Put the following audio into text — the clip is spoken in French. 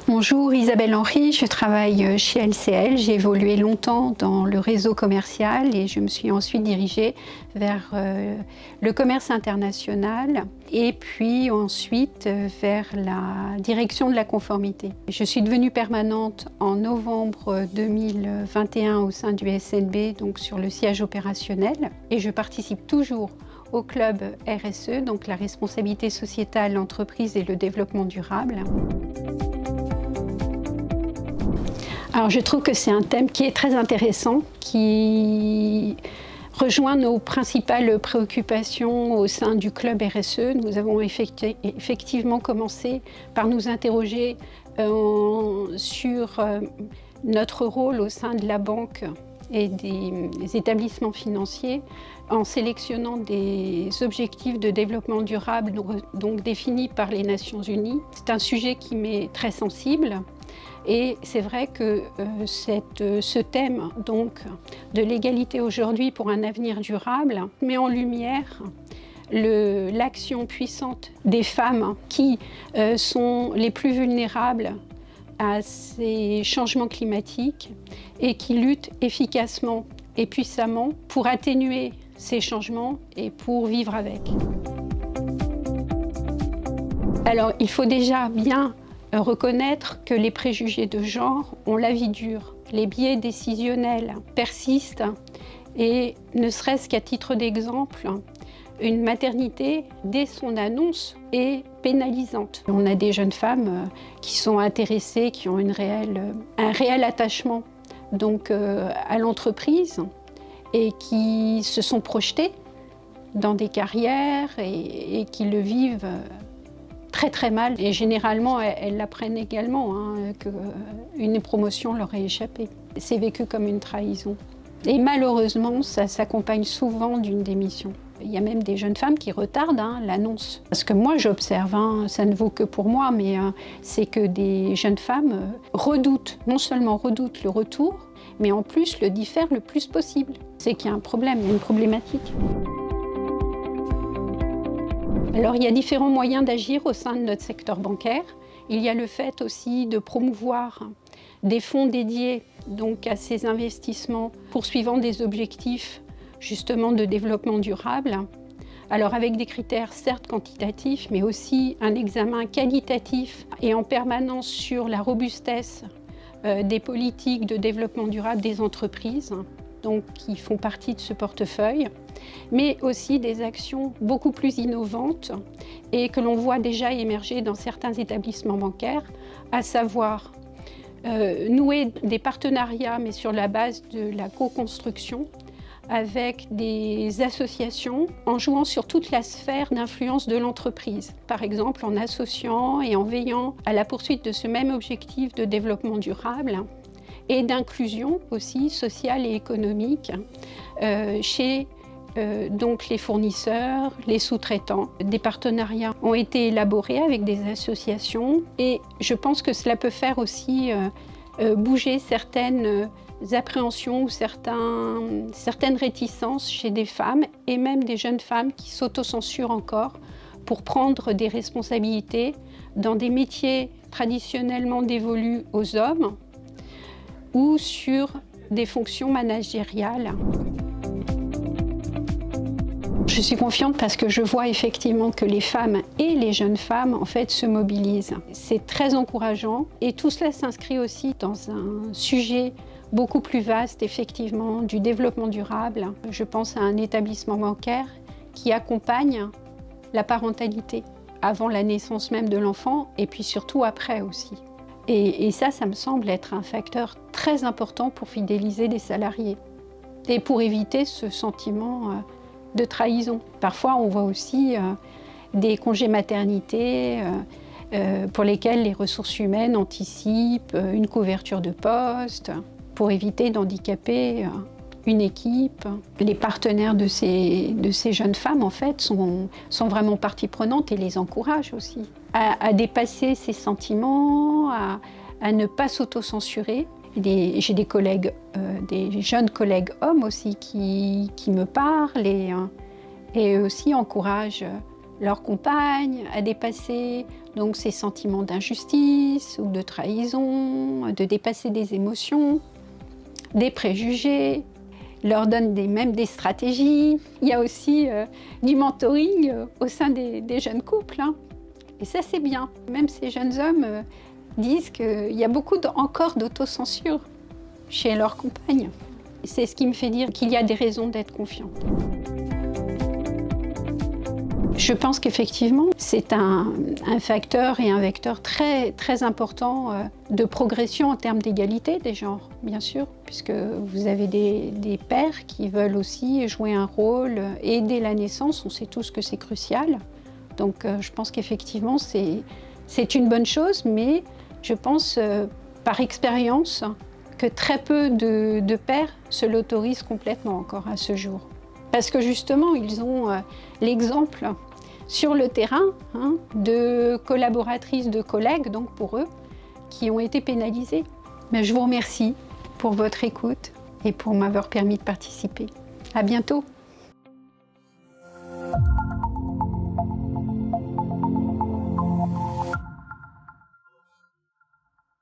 Bonjour, Isabelle Henry, je travaille chez LCL. J'ai évolué longtemps dans le réseau commercial et je me suis ensuite dirigée vers le commerce international et puis ensuite vers la direction de la conformité. Je suis devenue permanente en novembre 2021 au sein du SNB, donc sur le siège opérationnel, et je participe toujours au club RSE, donc la responsabilité sociétale, l'entreprise et le développement durable. Alors je trouve que c'est un thème qui est très intéressant, qui rejoint nos principales préoccupations au sein du club RSE. Nous avons effectivement commencé par nous interroger sur notre rôle au sein de la banque et des établissements financiers en sélectionnant des objectifs de développement durable donc définis par les Nations Unies. C'est un sujet qui m'est très sensible. Et c'est vrai que ce thème donc, de l'égalité aujourd'hui pour un avenir durable met en lumière l'action puissante des femmes qui sont les plus vulnérables à ces changements climatiques et qui luttent efficacement et puissamment pour atténuer ces changements et pour vivre avec. Alors il faut déjà bien reconnaître que les préjugés de genre ont la vie dure. Les biais décisionnels persistent et ne serait-ce qu'à titre d'exemple, une maternité, dès son annonce, est pénalisante. On a des jeunes femmes qui sont intéressées, qui ont un réel attachement donc, à l'entreprise et qui se sont projetées dans des carrières et qui le vivent très très mal, et généralement elles l'apprennent également qu'une promotion leur est échappée. C'est vécu comme une trahison. Et malheureusement, ça s'accompagne souvent d'une démission. Il y a même des jeunes femmes qui retardent l'annonce. Parce que moi j'observe, ça ne vaut que pour moi, mais c'est que des jeunes femmes non seulement redoutent le retour, mais en plus le diffèrent le plus possible. C'est qu'il y a un problème, il y a une problématique. Alors, il y a différents moyens d'agir au sein de notre secteur bancaire. Il y a le fait aussi de promouvoir des fonds dédiés donc, à ces investissements poursuivant des objectifs justement de développement durable. Alors avec des critères certes quantitatifs, mais aussi un examen qualitatif et en permanence sur la robustesse des politiques de développement durable des entreprises, donc qui font partie de ce portefeuille, mais aussi des actions beaucoup plus innovantes et que l'on voit déjà émerger dans certains établissements bancaires, à savoir nouer des partenariats, mais sur la base de la co-construction, avec des associations en jouant sur toute la sphère d'influence de l'entreprise. Par exemple, en associant et en veillant à la poursuite de ce même objectif de développement durable et d'inclusion aussi sociale et économique chez donc les fournisseurs, les sous-traitants. Des partenariats ont été élaborés avec des associations et je pense que cela peut faire aussi bouger certaines appréhensions ou certaines réticences chez des femmes et même des jeunes femmes qui s'autocensurent encore pour prendre des responsabilités dans des métiers traditionnellement dévolus aux hommes ou sur des fonctions managériales. Je suis confiante parce que je vois effectivement que les femmes et les jeunes femmes en fait se mobilisent. C'est très encourageant et tout cela s'inscrit aussi dans un sujet beaucoup plus vaste effectivement du développement durable. Je pense à un établissement bancaire qui accompagne la parentalité avant la naissance même de l'enfant et puis surtout après aussi. Et ça me semble être un facteur très important pour fidéliser des salariés et pour éviter ce sentiment de trahison. Parfois, on voit aussi des congés maternité pour lesquels les ressources humaines anticipent une couverture de poste pour éviter d'handicaper une équipe. Les partenaires de ces jeunes femmes, en fait, sont vraiment partie prenante et les encouragent aussi à dépasser ces sentiments, à ne pas s'autocensurer. J'ai des collègues, des jeunes collègues hommes aussi qui me parlent et eux aussi encouragent leur compagne, à dépasser donc ces sentiments d'injustice ou de trahison, de dépasser des émotions, des préjugés, leur donne même des stratégies. Il y a aussi du mentoring au sein des jeunes couples, hein. Et ça, c'est bien. Même ces jeunes hommes disent qu'il y a beaucoup encore d'autocensure chez leurs compagnes. C'est ce qui me fait dire qu'il y a des raisons d'être confiante. Je pense qu'effectivement, c'est un facteur et un vecteur très, très important de progression en termes d'égalité des genres, bien sûr, puisque vous avez des pères qui veulent aussi jouer un rôle et dès la naissance, on sait tous que c'est crucial. Donc je pense qu'effectivement, c'est une bonne chose, mais je pense par expérience que très peu de pères se l'autorisent complètement encore à ce jour. Parce que justement, ils ont l'exemple sur le terrain de collaboratrices, de collègues, donc pour eux, qui ont été pénalisées. Mais je vous remercie pour votre écoute et pour m'avoir permis de participer. À bientôt.